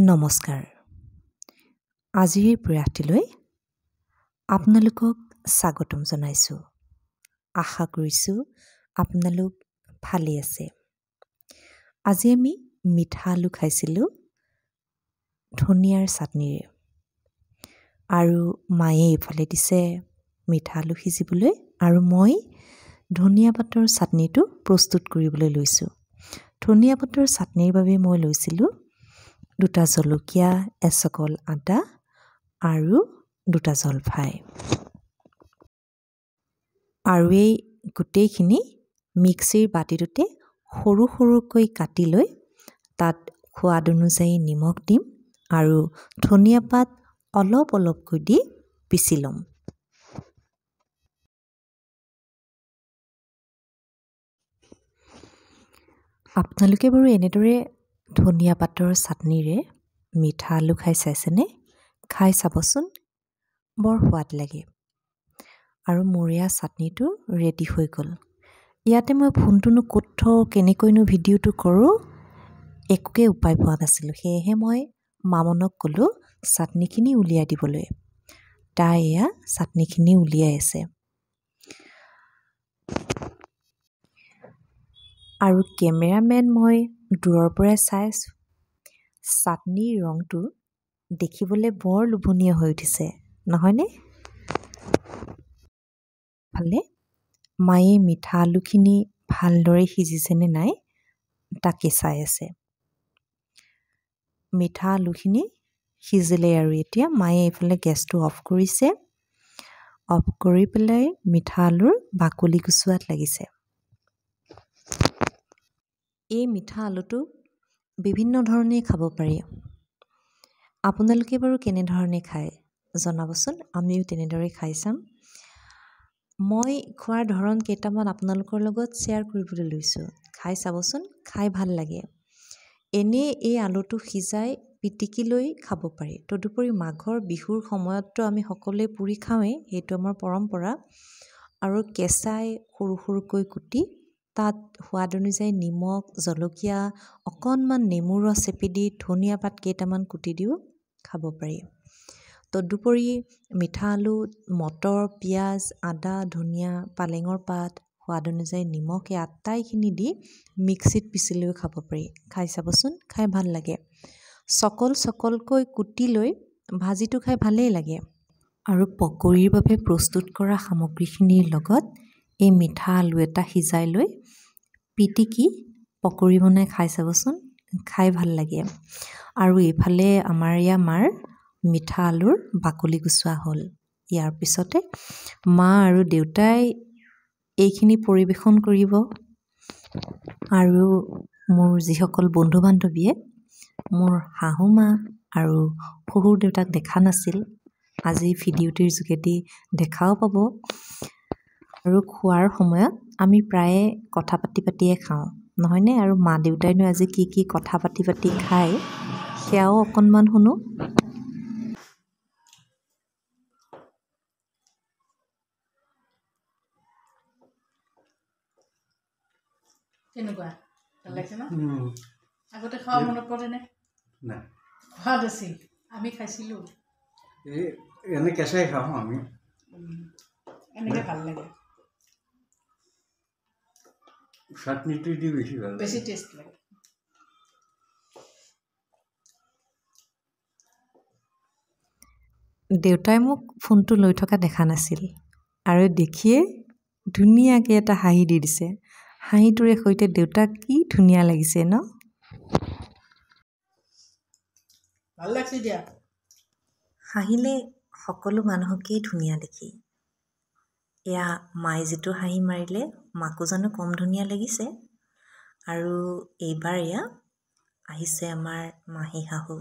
নমস্কাৰ। আজিৰ প্ৰয়াসটিলৈ আপোনালোকক স্বাগতম জনাইছোঁ। আশা কৰিছোঁ আপোনালোক ভালে আছে। আজি আমি মিঠা আলু খাইছিলোঁ ধনিয়াৰ চাটনিৰে। আৰু মায়ে এইফালে দিছে মিঠা আলু সিজিবলৈ আৰু মই ধনিয়া পাতৰ চাটনিটো প্ৰস্তুত কৰিবলৈ লৈছোঁ। ধনিয়া পাতৰ চাটনিৰ বাবে মই লৈছিলোঁ 2টা জলকীয়া, এচকল আদা আৰু 2টা জলফাই। আৰু এই গোটেইখিনি মিক্সিৰ বাতিটোতে সৰু সৰুকৈ কাটি লৈ তাত সোৱাদ অনুযায়ী নিমখ দিম আৰু ধনিয়া পাত অলপ অলপকৈ দি পিচি ল'ম। আপোনালোকে বাৰু এনেদৰে ধনিয়া পাতৰ চাটনিৰে মিঠা আলু খাই চাইছেনে? খাই চাবচোন, বৰ সোৱাদ লাগে। আৰু মোৰ এয়া চাটনিটো ৰেডি হৈ গ'ল। ইয়াতে মই ফোনটোনো ক'ত থওঁ, কেনেকৈনো ভিডিঅ'টো কৰোঁ, একোকে উপায় পোৱা নাছিলোঁ। সেয়েহে মই মামনক ক'লোঁ চাটনিখিনি উলিয়াই দিবলৈ। তাই এয়া চাটনিখিনি উলিয়াই আছে। আৰু কেমেৰামেন মই দূৰৰ পৰাই চাই আছোঁ। চাটনিৰ ৰংটো দেখিবলৈ বৰ লোভনীয় হৈ উঠিছে, নহয়নে? ফালে মায়ে মিঠা আলুখিনি ভালদৰে সিজিছেনে নাই তাকে চাই আছে। মিঠা আলুখিনি সিজিলে আৰু এতিয়া মায়ে এইফালে গেছটো অফ কৰিছে। অফ কৰি পেলাই মিঠা আলুৰ বাকলি গুচোৱাত লাগিছে। এই মিঠা আলুটো বিভিন্ন ধৰণে খাব পাৰি। আপোনালোকে বাৰু কেনেধৰণে খায় জনাবচোন, আমিও তেনেদৰে খাই চাম। মই খোৱাৰ ধৰণ কেইটামান আপোনালোকৰ লগত শ্বেয়াৰ কৰিবলৈ লৈছোঁ। খাই চাবচোন, খাই ভাল লাগে। এনেই এই আলুটো সিজাই পিটিকি লৈ খাব পাৰি। তদুপৰি মাঘৰ বিহুৰ সময়ততো আমি সকলোৱে পুৰি খাওঁৱেই, সেইটো আমাৰ পৰম্পৰা। আৰু কেঁচাই সৰু সৰুকৈ কুটি তাত সোৱাদ অনুযায়ী নিমখ, জলকীয়া, অকণমান নেমু ৰস চেপি দি ধনিয়া পাত কেইটামান কুটি দিও খাব পাৰি। তদুপৰি মিঠা আলু, মটৰ, পিঁয়াজ, আদা, ধনিয়া, পালেঙৰ পাত, সোৱাদ অনুযায়ী নিমখ এই আটাইখিনি দি মিক্সিত পিচি লৈও খাব পাৰি। খাই চাবচোন, খাই ভাল লাগে। চকলকৈ কুটি লৈ ভাজিটো খাই ভালেই লাগে। আৰু পকৰীৰ বাবে প্ৰস্তুত কৰা সামগ্ৰীখিনিৰ লগত এই মিঠা আলু এটা সিজাই লৈ পিটিকি পকৰী বনাই খাই চাবচোন, খাই ভাল লাগে। আৰু এইফালে আমাৰ মাৰ মিঠা আলুৰ বাকলি গুচোৱা হ'ল। ইয়াৰ পিছতে মা আৰু দেউতাই এইখিনি পৰিৱেশন কৰিব। আৰু মোৰ যিসকল বন্ধু বান্ধৱীয়ে মোৰ শাহু মা আৰু শহুৰ দেউতাক দেখা নাছিল, আজি ভিডিঅ'টিৰ যোগেদি দেখাও পাব। আৰু খোৱাৰ সময়ত আমি প্ৰায়ে কথা পাতিয়ে খাওঁ, নহয়নে? আৰু মা দেউতাইনো আজি কি কথা পাতি খায় সেয়াও অকণমান শুনো। কেনেকুৱা ভাল লাগিছে ন? আগতে খোৱা মনত পৰেনে? নাই, সোৱাদ আছিল, আমি খাইছিলোঁ। এনে কেঁচাই খাওঁ আমি, এনেকৈ ভাল লাগে। চাটনিটো দি বেছি ভাল, বেছি টেষ্ট লাগে। দেউতাই মোক ফোনটো লৈ থকা দেখা নাছিল আৰু দেখিয়ে ধুনীয়াকৈ এটা হাঁহি দি দিছে। হাঁহিটোৰে সৈতে দেউতাক কি ধুনীয়া লাগিছে ন? ভাল লাগিছে দিয়া। হাঁহিলে সকলো মানুহকেই ধুনীয়া দেখি। এয়া মায়ে যিটো হাঁহি মাৰিলে মাকো জানো কম ধুনীয়া লাগিছে। আৰু এইবাৰ এয়া আহিছে আমাৰ মাহী শাহু।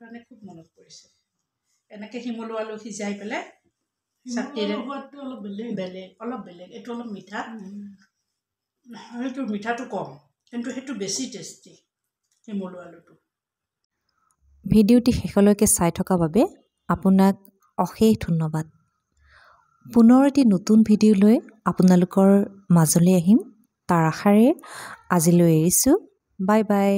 কাৰণে খুব মনত পৰিছে। এনেকৈ শিমলু আলু সিজাই পেলাই চাটনিৰে সোৱাদটো অলপ বেলেগ। এইটো অলপ মিঠা, সেইটো মিঠাটো কম, কিন্তু সেইটো বেছি টেষ্টি শিমলু আলুটো। ভিডিঅ'টি শেষলৈকে চাই থকাৰ বাবে আপোনাক অশেষ ধন্যবাদ। পুনৰ এটি নতুন ভিডিঅ' লৈ আপোনালোকৰ মাজলৈ আহিম তাৰ আশাৰে আজিলৈ এৰিছোঁ বাই বাই